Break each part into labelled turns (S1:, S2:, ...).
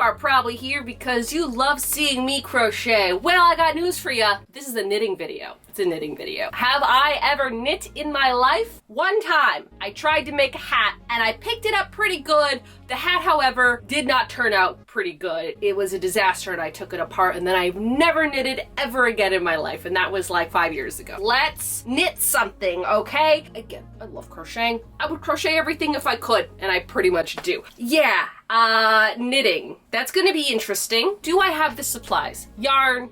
S1: are probably here because you love seeing me crochet. Well, I got news for you. This is a knitting video. It's a knitting video. Have I ever knit in my life? One time. I tried to make a hat and I picked it up pretty good. The hat, however, did not turn out pretty good. It was a disaster and I took it apart, and then I've never knitted ever again in my life, and that was like 5 years ago. Let's knit something, okay? Again, I love crocheting. I would crochet everything if I could, and I pretty much do. Yeah, knitting. That's gonna be interesting. Do I have the supplies? Yarn.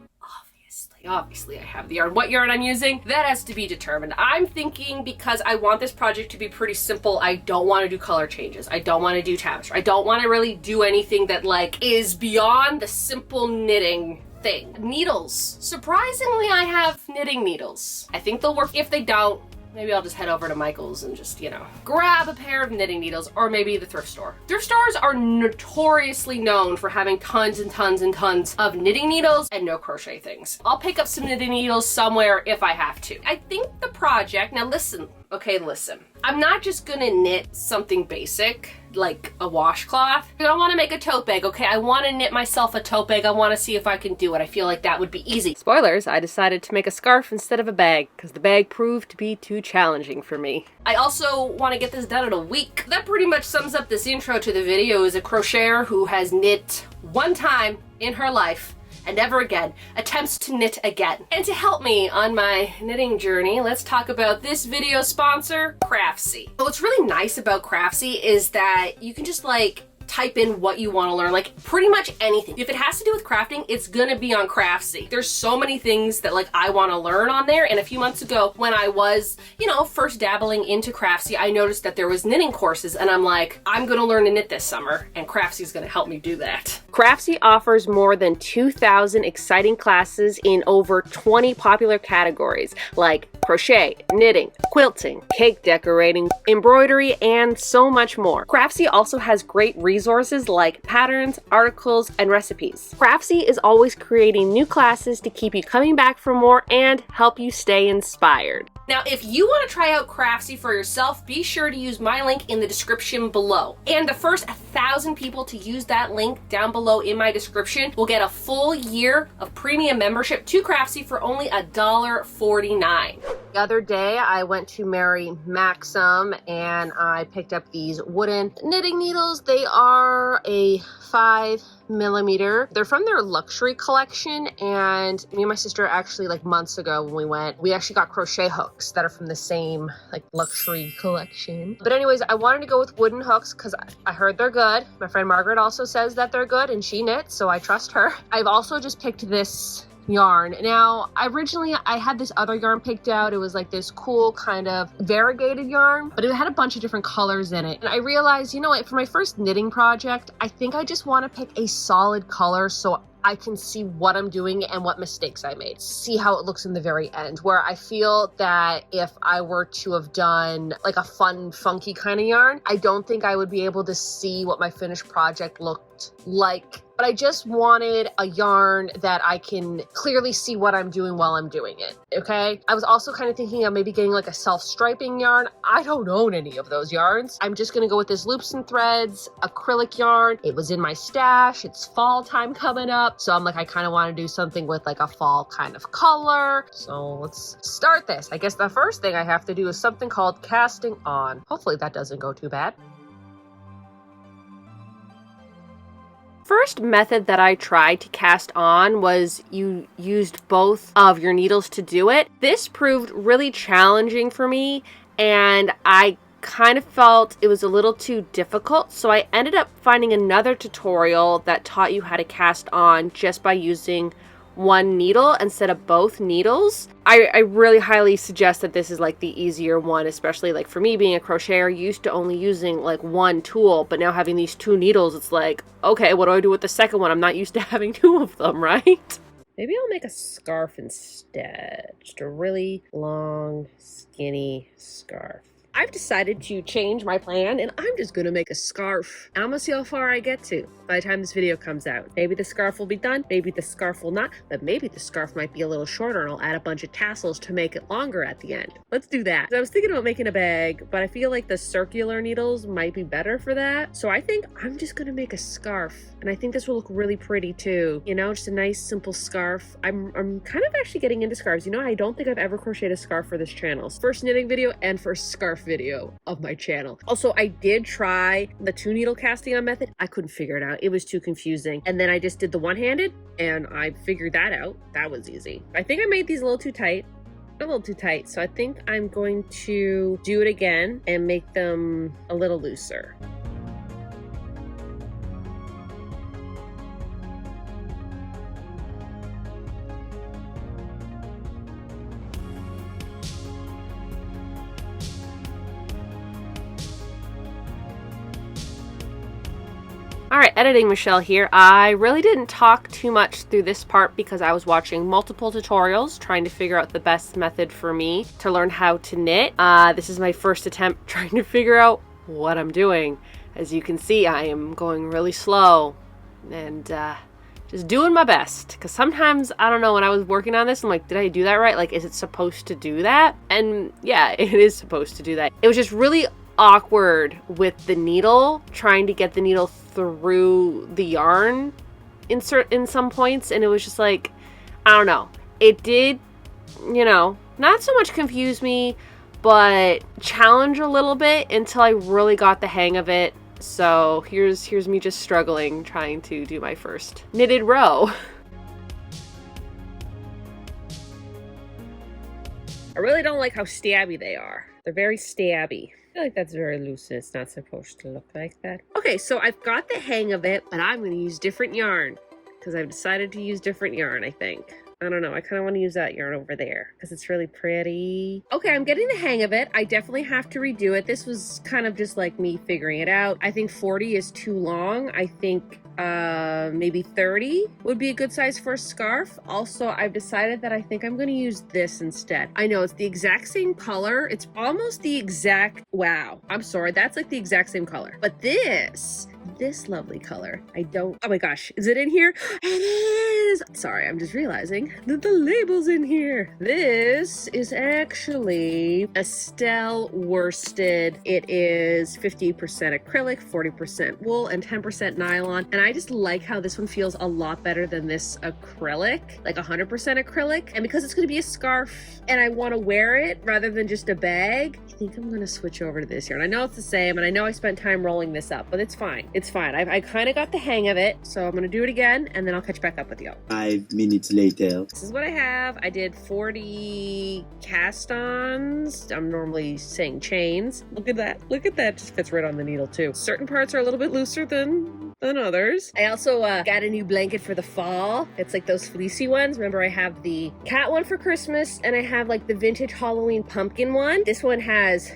S1: Obviously I have the yarn. What yarn I'm using, that has to be determined. I'm thinking, because I want this project to be pretty simple, I don't want to do color changes. I don't want to do tapestry. I don't want to really do anything that like is beyond the simple knitting thing. Needles. Surprisingly, I have knitting needles. I think they'll work. If they don't, maybe I'll just head over to Michael's and just, you know, grab a pair of knitting needles, or maybe the thrift store. Thrift stores are notoriously known for having tons and tons and tons of knitting needles and no crochet things. I'll pick up some knitting needles somewhere if I have to. I think the project, now listen, okay, listen. I'm not just gonna knit something basic, like a washcloth. I don't want to make a tote bag, okay? I want to knit myself a tote bag. I want to see if I can do it. I feel like that would be easy. Spoilers, I decided to make a scarf instead of a bag because the bag proved to be too challenging for me. I also want to get this done in a week. That pretty much sums up this intro to the video. Is a crocheter who has knit one time in her life and never again attempts to knit again. And to help me on my knitting journey, let's talk about this video sponsor, Craftsy. What's really nice about Craftsy is that you can just like type in what you want to learn, like pretty much anything. If it has to do with crafting, it's gonna be on Craftsy. There's so many things that like I want to learn on there, and a few months ago when I was, you know, first dabbling into Craftsy, I noticed that there was knitting courses, and I'm like, I'm gonna learn to knit this summer, and Craftsy's gonna help me do that. Craftsy offers more than 2,000 exciting classes in over 20 popular categories like crochet, knitting, quilting, cake decorating, embroidery, and so much more. Craftsy also has great resources like patterns, articles, and recipes. Craftsy is always creating new classes to keep you coming back for more and help you stay inspired. Now, if you want to try out Craftsy for yourself, be sure to use my link in the description below. And the first 1,000 people to use that link down below in my description will get a full year of premium membership to Craftsy for only $1.49. The other day, I went to Mary Maxim and I picked up these wooden knitting needles. They are a 5mm. They're from their luxury collection, and me and my sister actually, like months ago when we went, we actually got crochet hooks that are from the same like luxury collection. But anyways, I wanted to go with wooden hooks because I heard they're good. My friend Margaret also says that they're good and she knits, so I trust her. I've also just picked this yarn. Now, originally I had this other yarn picked out. It was like this cool kind of variegated yarn, but it had a bunch of different colors in it. And I realized, you know what, for my first knitting project, I think I just want to pick a solid color so I can see what I'm doing and what mistakes I made. See how it looks in the very end, where I feel that if I were to have done like a fun, funky kind of yarn, I don't think I would be able to see what my finished project looked like. But I just wanted a yarn that I can clearly see what I'm doing while I'm doing it, okay? I was also kind of thinking of maybe getting like a self-striping yarn. I don't own any of those yarns. I'm just gonna go with this loops and threads acrylic yarn. It was in my stash. It's fall time coming up. So I'm like, I kind of want to do something with like a fall kind of color. So let's start this. I guess the first thing I have to do is something called casting on. Hopefully that doesn't go too bad. First method that I tried to cast on was you used both of your needles to do it. This proved really challenging for me, and I kind of felt it was a little too difficult, so I ended up finding another tutorial that taught you how to cast on just by using one needle instead of both needles. I really highly suggest that this is like the easier one, especially like for me being a crocheter, used to only using like one tool, but now having these two needles, it's like, okay, what do I do with the second one? I'm not used to having two of them, right? Maybe I'll make a scarf instead. Just a really long, skinny scarf. I've decided to change my plan and I'm just gonna make a scarf. I'm gonna see how far I get to by the time this video comes out. Maybe the scarf will be done, maybe the scarf will not, but maybe the scarf might be a little shorter and I'll add a bunch of tassels to make it longer at the end. Let's do that. I was thinking about making a bag, but I feel like the circular needles might be better for that. So I think I'm just gonna make a scarf, and I think this will look really pretty too. You know, just a nice simple scarf. I'm kind of actually getting into scarves. You know, I don't think I've ever crocheted a scarf for this channel. First knitting video and first scarf video of my channel. Also, I did try the 2-needle casting on method. I couldn't figure it out. It was too confusing. And then I just did the one-handed and I figured that out. That was easy. I think I made these a little too tight. So I think I'm going to do it again and make them a little looser. Alright, editing Michelle here. I really didn't talk too much through this part because I was watching multiple tutorials trying to figure out the best method for me to learn how to knit. This is my first attempt trying to figure out what I'm doing. As you can see, I am going really slow and just doing my best, because sometimes, I don't know, when I was working on this, I'm like, did I do that right? Like, is it supposed to do that? And yeah, it is supposed to do that. It was just really awkward with the needle, trying to get the needle through the yarn in some points, and it was just like, I don't know. It did, you know, not so much confuse me, but challenge a little bit until I really got the hang of it. So here's me just struggling trying to do my first knitted row. I really don't like how stabby they are. They're very stabby. I feel like that's very loose and it's not supposed to look like that. Okay, so I've got the hang of it, but I'm going to use different yarn because I've decided to use different yarn, I think. I don't know. I kind of want to use that yarn over there because it's really pretty. Okay, I'm getting the hang of it. I definitely have to redo it. This was kind of just like me figuring it out. I think 40 is too long. I think maybe 30 would be a good size for a scarf. Also, I've decided that I think I'm going to use this instead. I know it's the exact same color. It's almost the exact, wow, I'm sorry. That's like the exact same color. But this lovely color, oh my gosh, is it in here? It is! Sorry, I'm just realizing that the label's in here. This is actually Estelle worsted. It is 50% acrylic, 40% wool, and 10% nylon. And I just like how this one feels a lot better than this acrylic, like 100% acrylic. And because it's going to be a scarf and I want to wear it rather than just a bag, I think I'm going to switch over to this yarn. I know it's the same, and I know I spent time rolling this up, but it's fine. It's fine. I kind of got the hang of it, so I'm going to do it again, and then I'll catch back up with you.
S2: 5 minutes later.
S1: This is what I have. I did 40 cast-ons. I'm normally saying chains. Look at that. Look at that. Just fits right on the needle, too. Certain parts are a little bit looser than others. I also got a new blanket for the fall. It's like those fleecy ones. Remember, I have the cat one for Christmas, and I have like the vintage Halloween pumpkin one. This one has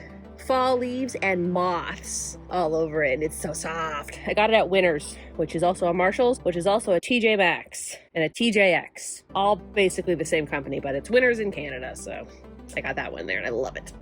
S1: fall leaves and moths all over it, and it's so soft. I got it at Winners, which is also a Marshall's, which is also a TJ Maxx and a TJX. All basically the same company, but it's Winners in Canada, so I got that one there and I love it.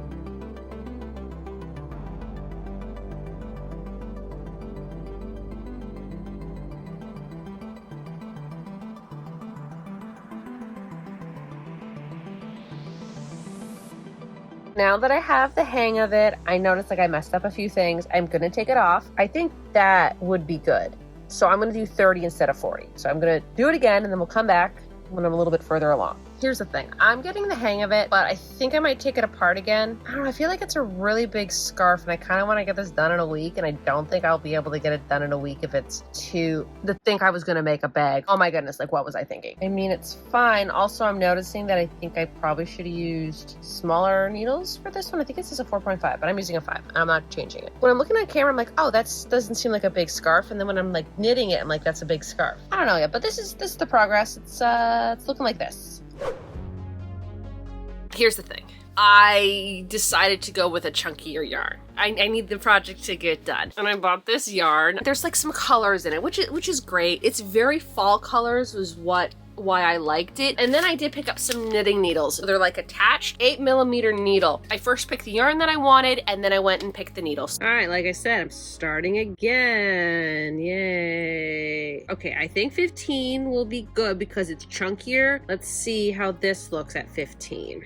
S1: Now that I have the hang of it, I noticed like I messed up a few things. I'm gonna take it off. I think that would be good. So I'm gonna do 30 instead of 40. So I'm gonna do it again and then we'll come back when I'm a little bit further along. Here's the thing, I'm getting the hang of it, but I think I might take it apart again. I don't know, I feel like it's a really big scarf and I kind of want to get this done in a week, and I don't think I'll be able to get it done in a week if it's to think I was going to make a bag. Oh my goodness, like what was I thinking? I mean, it's fine. Also, I'm noticing that I think I probably should have used smaller needles for this one. I think this is a 4.5, but I'm using a 5 and I'm not changing it. When I'm looking at camera, I'm like, oh, that doesn't seem like a big scarf. And then when I'm like knitting it, I'm like, that's a big scarf. I don't know yet, but this is the progress. It's looking like this. Here's the thing. I decided to go with a chunkier yarn. I need the project to get done. And I bought this yarn. There's like some colors in it, which is great. It's very fall colors was why I liked it. And then I did pick up some knitting needles. They're like attached 8mm needle. I first picked the yarn that I wanted, and then I went and picked the needles. All right, like I said, I'm starting again. Yay. Okay, I think 15 will be good because it's chunkier. Let's see how this looks at 15.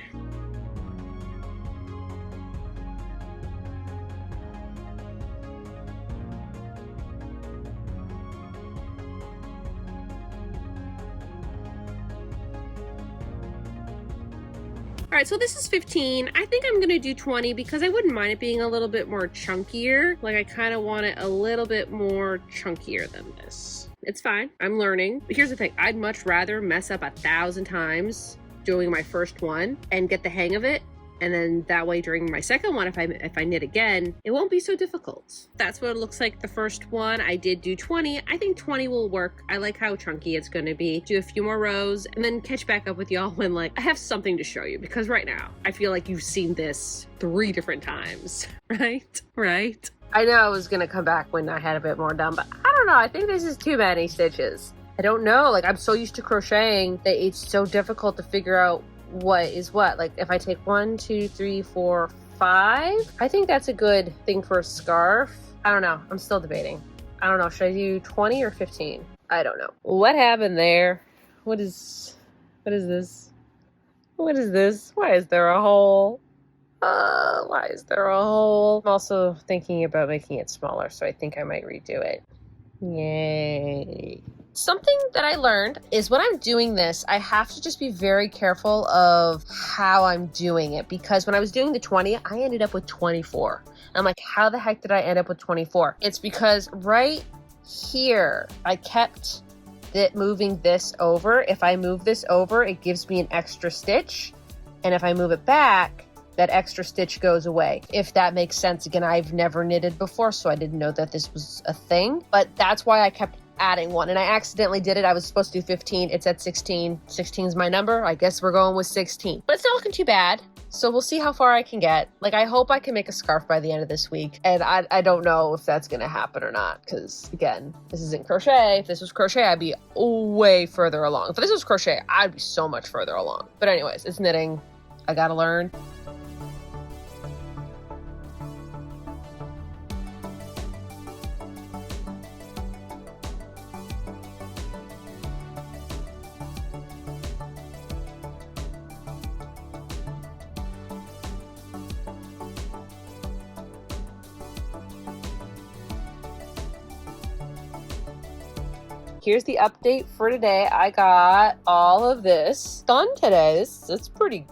S1: All right, so this is 15. I think I'm gonna do 20 because I wouldn't mind it being a little bit more chunkier. Like I kind of want it a little bit more chunkier than this. It's fine, I'm learning. But here's the thing, I'd much rather mess up 1,000 times doing my first one and get the hang of it. And then that way during my second one, if I knit again, it won't be so difficult. That's what it looks like the first one. I did do 20. I think 20 will work. I like how chunky it's gonna be. Do a few more rows and then catch back up with y'all when like I have something to show you, because right now I feel like you've seen this 3 different times, right? Right? I know I was gonna come back when I had a bit more done, but I don't know. I think this is too many stitches. I don't know. Like I'm so used to crocheting that it's so difficult to figure out what is what. Like if I take 1, 2, 3, 4, 5, I think that's a good thing for a scarf. I don't know. I'm still debating. I don't know. Should I do 20 or 15? I don't know. What happened there? What is this? What is this? Why is there a hole? Why is there a hole? I'm also thinking about making it smaller, so I think I might redo it. Yay. Something that I learned is when I'm doing this, I have to just be very careful of how I'm doing it, because when I was doing the 20, I ended up with 24. And I'm like, how the heck did I end up with 24? It's because right here, I kept moving this over. If I move this over, it gives me an extra stitch. And if I move it back, that extra stitch goes away. If that makes sense. Again, I've never knitted before, so I didn't know that this was a thing. But that's why I kept adding one, and I accidentally did it. I was supposed to do 15. It's at 16. 16 is my number. I guess we're going with 16. But it's not looking too bad. So we'll see how far I can get. Like, I hope I can make a scarf by the end of this week. And I don't know if that's going to happen or not. Because, again, this isn't crochet. If this was crochet, I'd be way further along. If this was crochet, I'd be so much further along. But anyways, it's knitting. I gotta learn. Here's the update for today. I got all of this done today. It's pretty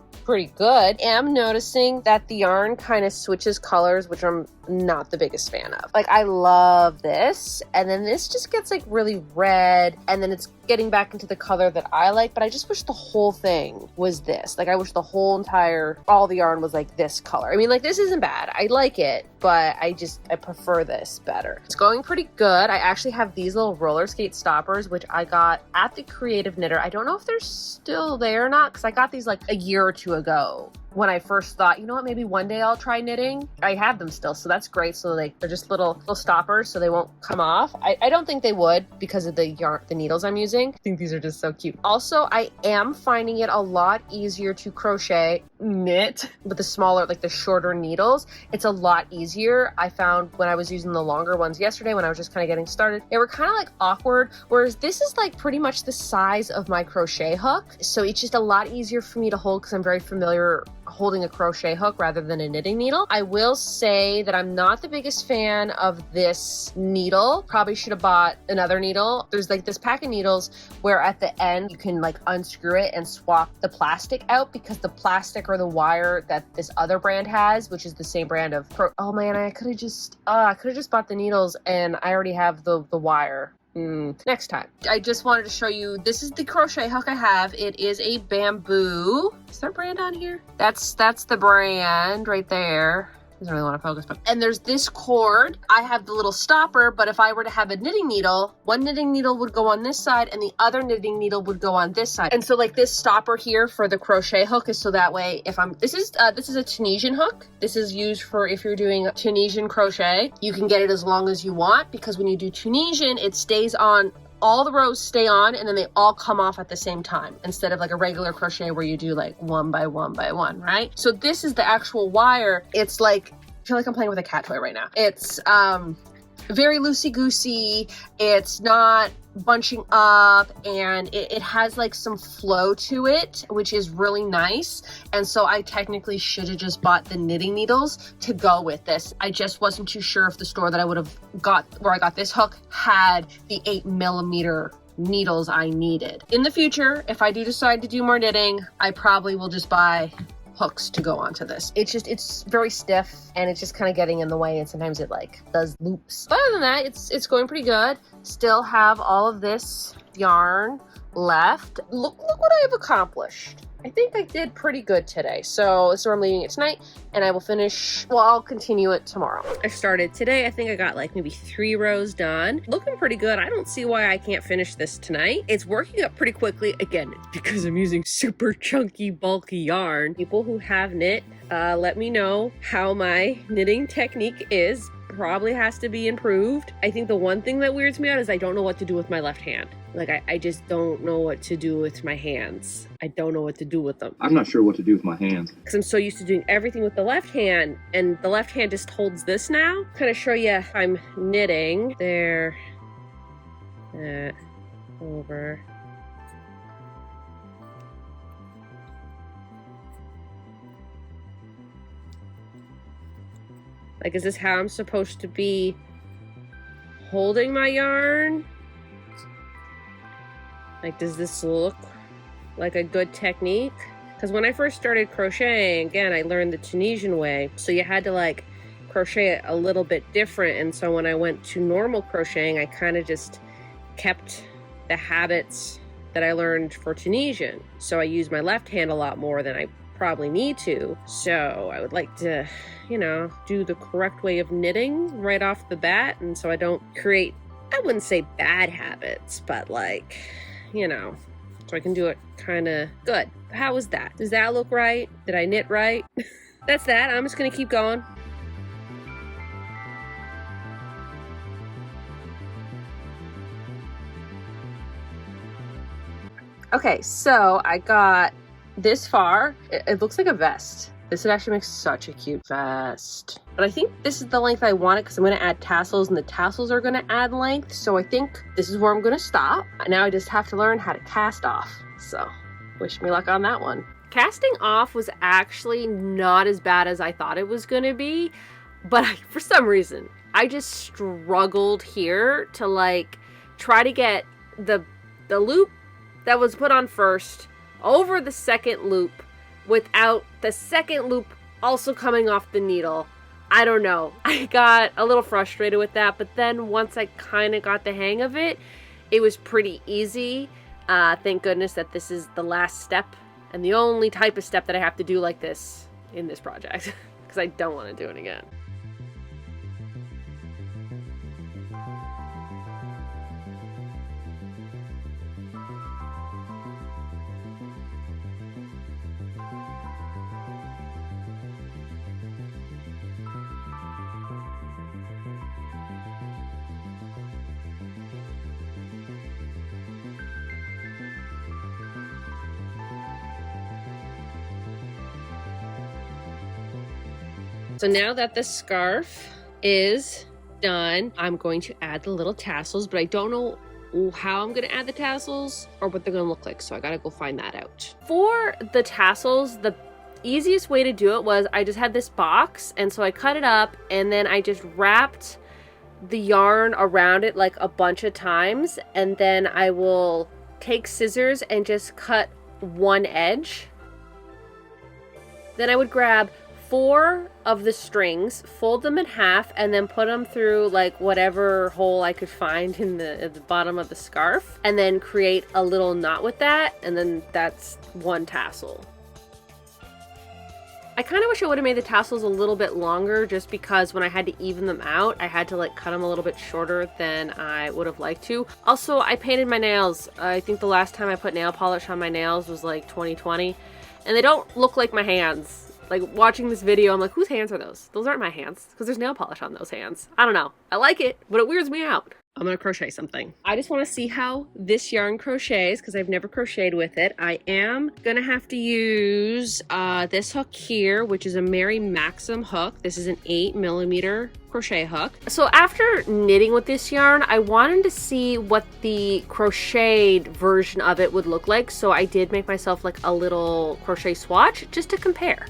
S1: good. I'm noticing that the yarn kind of switches colors, which I'm not the biggest fan of. Like, I love this, and then this just gets like really red, and then it's getting back into the color that I like, but I just wish the whole thing was this. Like, I wish all the yarn was like this color. I mean, like, this isn't bad. I like it, but I prefer this better. It's going pretty good. I actually have these little roller skate stoppers, which I got at the Creative Knitter. I don't know if they're still there or not, because I got these like a year or two ago. When I first thought, you know what, maybe one day I'll try knitting. I have them still, so that's great. So they're just little stoppers, so they won't come off. I don't think they would because of the needles I'm using. I think these are just so cute. Also, I am finding it a lot easier to knit with the smaller, like the shorter needles. It's a lot easier. I found when I was using the longer ones yesterday, when I was just kind of getting started, they were kind of like awkward, whereas this is like pretty much the size of my crochet hook. So it's just a lot easier for me to hold because I'm very familiar holding a crochet hook rather than a knitting needle. I will say that I'm not the biggest fan of this needle. Probably should have bought another needle. There's like this pack of needles where at the end you can like unscrew it and swap the plastic out, because the plastic or the wire that this other brand has, which is the same brand of oh man, I could have just bought the needles, and I already have the wire. Next time. I just wanted to show you, this is the crochet hook I have. It is a bamboo. Is there a brand on here? That's the brand right there. doesn't really want to focus, but, and there's this cord. I have the little stopper, but if I were to have a knitting needle, one knitting needle would go on this side and the other knitting needle would go on this side. And so like this stopper here for the crochet hook is so that way if I'm, this is a Tunisian hook. This is used for if you're doing Tunisian crochet, you can get it as long as you want, because when you do Tunisian, it stays on, all the rows stay on and then they all come off at the same time instead of like a regular crochet where you do like one by one by one, right? So this is the actual wire. It's like, I feel like I'm playing with a cat toy right now. It's very loosey-goosey. It's not bunching up, and it has like some flow to it, which is really nice. And so I technically should have just bought the knitting needles to go with this. I just wasn't too sure if the store that I would have got, where I got this hook, had the 8mm needles I needed. In the future, if I do decide to do more knitting, I probably will just buy hooks to go onto this. It's very stiff and it's just kind of getting in the way, and sometimes it like does loops. But other than that, it's going pretty good. Still have all of this yarn left. Look what I have accomplished. I think I did pretty good today. So this is where I'm leaving it tonight, and I will finish, well, I'll continue it tomorrow. I started today. I think I got like maybe 3 rows done. Looking pretty good. I don't see why I can't finish this tonight. It's working up pretty quickly. Again, it's because I'm using super chunky, bulky yarn. People who have knit, let me know how my knitting technique is. Probably has to be improved. I think the one thing that weirds me out is I don't know what to do with my left hand. Like I just don't know what to do with my hands. I don't know what to do with them.
S2: I'm not sure what to do with my hands.
S1: Because I'm so used to doing everything with the left hand, and the left hand just holds this now. Kind of show you I'm knitting. There, that, over. Like, is this how I'm supposed to be holding my yarn? Like, does this look like a good technique? Because when I first started crocheting, again, I learned the Tunisian way. So you had to like crochet it a little bit different. And so when I went to normal crocheting, I kind of just kept the habits that I learned for Tunisian. So I use my left hand a lot more than I probably need to. So I would like to, you know, do the correct way of knitting right off the bat. And so I don't create, I wouldn't say bad habits, but like, you know, so I can do it kind of good. How was that? Does that look right? Did I knit right? That's that. I'm just going to keep going. Okay, so I got this far. It looks like a vest. This would actually make such a cute vest. But I think this is the length I want it because I'm going to add tassels, and the tassels are going to add length. So I think this is where I'm going to stop. Now I just have to learn how to cast off. So wish me luck on that one. Casting off was actually not as bad as I thought it was going to be. But for some reason, I just struggled here to like try to get the loop that was put on first over the second loop without the second loop also coming off the needle. I don't know. I got a little frustrated with that, but then once I kind of got the hang of it, it was pretty easy. Thank goodness that this is the last step and the only type of step that I have to do like this in this project because I don't want to do it again. So now that the scarf is done, I'm going to add the little tassels, but I don't know how I'm going to add the tassels or what they're going to look like. So I got to go find that out. For the tassels, the easiest way to do it was I just had this box, and so I cut it up and then I just wrapped the yarn around it like a bunch of times, and then I will take scissors and just cut one edge. Then I would grab 4 of the strings, fold them in half, and then put them through like whatever hole I could find in the at the bottom of the scarf, and then create a little knot with that, and then that's one tassel. I kind of wish I would have made the tassels a little bit longer, just because when I had to even them out, I had to like cut them a little bit shorter than I would have liked to. Also, I painted my nails. I think the last time I put nail polish on my nails was like 2020, and they don't look like my hands. Like, watching this video, I'm like, whose hands are those? Those aren't my hands, because there's nail polish on those hands. I don't know. I like it, but it weirds me out. I'm gonna crochet something. I just want to see how this yarn crochets, because I've never crocheted with it. I am gonna have to use this hook here, which is a Mary Maxim hook. This is an 8mm crochet hook. So after knitting with this yarn, I wanted to see what the crocheted version of it would look like. So I did make myself like a little crochet swatch just to compare.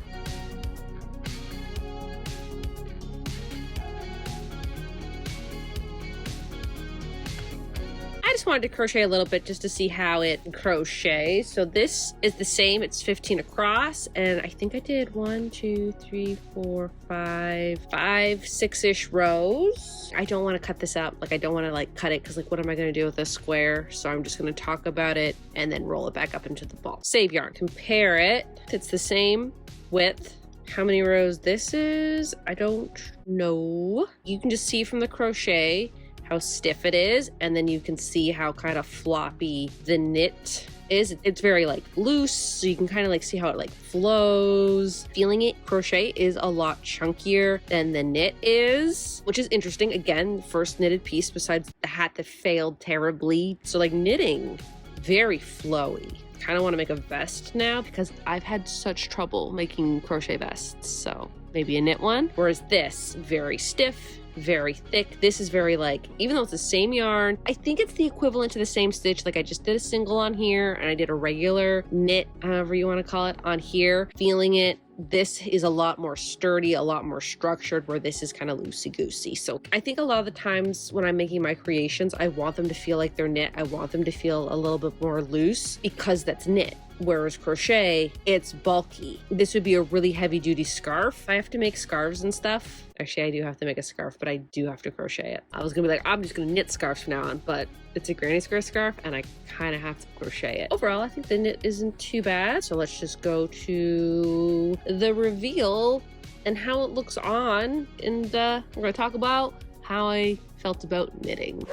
S1: I just wanted to crochet a little bit just to see how it crochets. So this is the same, it's 15 across, and I think I did 1, 2, 3, 4, 5, 6-ish rows. I don't want to cut this up. Like, I don't want to like cut it, because like, what am I going to do with this square? So I'm just going to talk about it and then roll it back up into the ball. Save yarn, compare it. It's the same width. How many rows this is, I don't know. You can just see from the crochet how stiff it is, and then you can see how kind of floppy the knit is. It's very like loose, so you can kind of like see how it like flows. Feeling it, crochet is a lot chunkier than the knit is, which is interesting. Again, first knitted piece besides the hat that failed terribly. So like knitting, very flowy. Kind of want to make a vest now, because I've had such trouble making crochet vests, so maybe a knit one. Whereas this, very stiff, very thick. This is very like, even though it's the same yarn, I think it's the equivalent to the same stitch. Like, I just did a single on here and I did a regular knit, however you want to call it, on here. Feeling it, this is a lot more sturdy, a lot more structured, where this is kind of loosey-goosey. So I think a lot of the times when I'm making my creations, I want them to feel like they're knit. I want them to feel a little bit more loose, because that's knit. Whereas crochet, it's bulky. This would be a really heavy duty scarf. I have to make scarves and stuff. Actually, I do have to make a scarf, but I do have to crochet it. I was gonna be like, I'm just gonna knit scarves from now on, but it's a granny square scarf and I kind of have to crochet it. Overall, I think the knit isn't too bad. So let's just go to the reveal and how it looks on. And we're gonna talk about how I felt about knitting.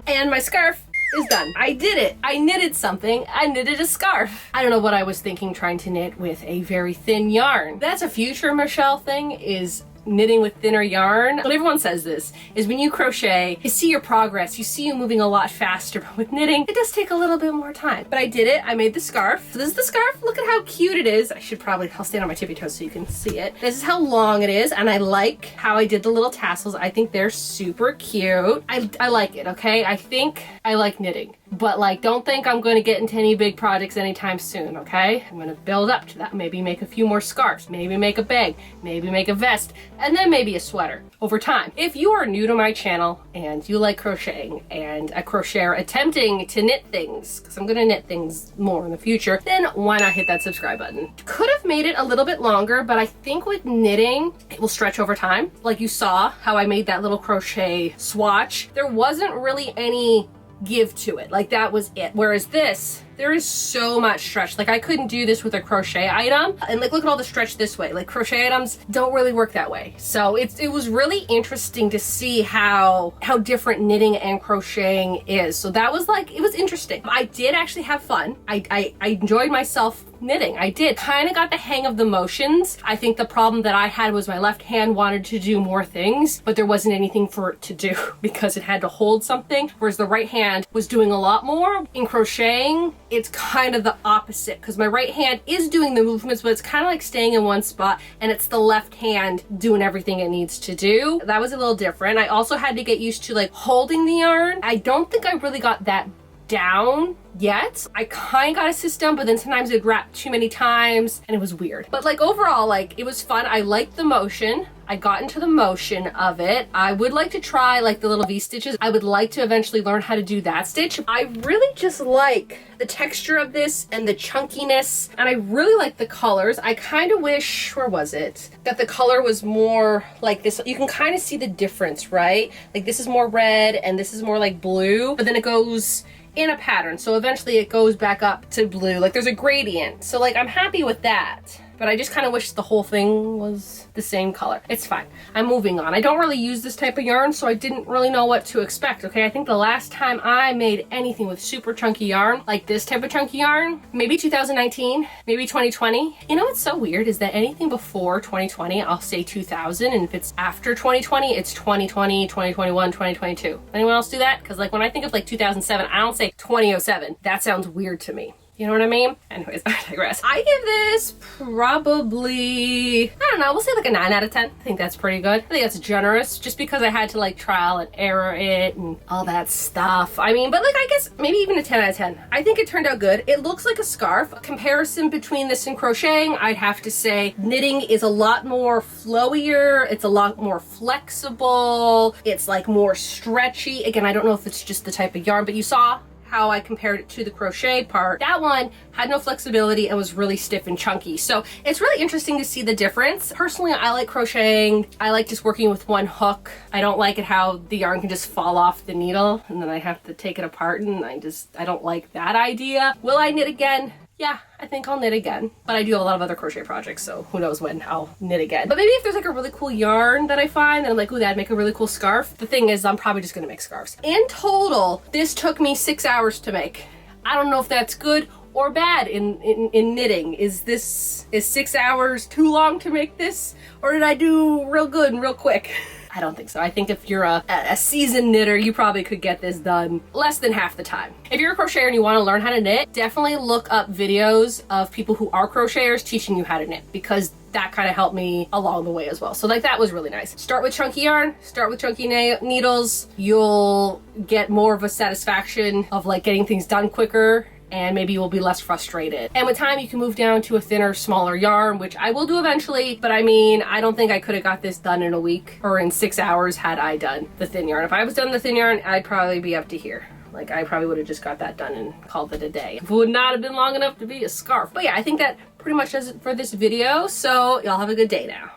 S1: And my scarf is done. I did it. I knitted something. I knitted a scarf. I don't know what I was thinking trying to knit with a very thin yarn. That's a future Michelle thing, is knitting with thinner yarn. But everyone says this, is when you crochet, you see your progress, you see you moving a lot faster, but with knitting, it does take a little bit more time. But I did it. I made the scarf. So this is the scarf. Look at how cute it is. I'll stand on my tippy toes so you can see it. This is how long it is, and I like how I did the little tassels. I think they're super cute. I like it, okay? I think I like knitting. But like, don't think I'm going to get into any big projects anytime soon, okay? I'm going to build up to that. Maybe make a few more scarves, maybe make a bag, maybe make a vest, and then maybe a sweater over time. If you are new to my channel and you like crocheting and a crocheter attempting to knit things, because I'm going to knit things more in the future, then why not hit that subscribe button? Could have made it a little bit longer, but I think with knitting, it will stretch over time. Like you saw how I made that little crochet swatch. There wasn't really any give to it. Like, that was it. Whereas this, there is so much stretch. Like, I couldn't do this with a crochet item. And like, look at all the stretch this way. Like, crochet items don't really work that way. So it was really interesting to see how different knitting and crocheting is. So that was like, it was interesting. I did actually have fun. I enjoyed myself knitting. I did. Kind of got the hang of the motions. I think the problem that I had was my left hand wanted to do more things, but there wasn't anything for it to do because it had to hold something, whereas the right hand was doing a lot more. In crocheting, it's kind of the opposite, because my right hand is doing the movements, but it's kind of like staying in one spot, and it's the left hand doing everything it needs to do. That was a little different. I also had to get used to like holding the yarn. I don't think I really got that down yet. I kind of got a system, but then sometimes it'd wrap too many times and it was weird. But like, overall, like, it was fun. I liked the motion. I got into the motion of it. I would like to try like the little V stitches. I would like to eventually learn how to do that stitch. I really just like the texture of this and the chunkiness, and I really like the colors. I kind of wish, where was it, that the color was more like this. You can kind of see the difference, right? Like, this is more red and this is more like blue, but then it goes in a pattern. So eventually it goes back up to blue. Like there's a gradient. So like I'm happy with that. But I just kind of wish the whole thing was the same color. It's fine. I'm moving on. I don't really use this type of yarn, so I didn't really know what to expect, okay? I think the last time I made anything with super chunky yarn, like this type of chunky yarn, maybe 2019, maybe 2020. You know what's so weird is that anything before 2020, I'll say 2000, and if it's after 2020, it's 2020, 2021, 2022. Anyone else do that? Because like when I think of like 2007, I don't say 2007. That sounds weird to me. You know what I mean? Anyways, I digress. I give this probably, I don't know, we'll say like a 9 out of 10. I think that's pretty good. I think that's generous just because I had to like trial and error it and all that stuff. I mean, but like I guess maybe even a 10 out of 10. I think it turned out good. It looks like a scarf. A comparison between this and crocheting, I'd have to say knitting is a lot more flowier. It's a lot more flexible. It's like more stretchy. Again, I don't know if it's just the type of yarn, but you saw how I compared it to the crochet part. That one had no flexibility and was really stiff and chunky. So it's really interesting to see the difference. Personally, I like crocheting. I like just working with one hook. I don't like it how the yarn can just fall off the needle and then I have to take it apart, and I don't like that idea. Will I knit again? Yeah, I think I'll knit again. But I do have a lot of other crochet projects, so who knows when I'll knit again. But maybe if there's like a really cool yarn that I find, then I'm like, ooh, that'd make a really cool scarf. The thing is, I'm probably just gonna make scarves. In total, this took me 6 hours to make. I don't know if that's good or bad in knitting. Is 6 hours too long to make this? Or did I do real good and real quick? I don't think so. I think if you're a seasoned knitter, you probably could get this done less than half the time. If you're a crocheter and you want to learn how to knit, definitely look up videos of people who are crocheters teaching you how to knit, because that kind of helped me along the way as well. So like that was really nice. Start with chunky yarn, start with chunky needles. You'll get more of a satisfaction of like getting things done quicker, and maybe you will be less frustrated. And with time, you can move down to a thinner, smaller yarn, which I will do eventually. But I mean, I don't think I could have got this done in a week or in 6 hours had I done the thin yarn. If I was done the thin yarn, I'd probably be up to here. Like I probably would have just got that done and called it a day. It would not have been long enough to be a scarf. But yeah, I think that pretty much does it for this video. So y'all have a good day now.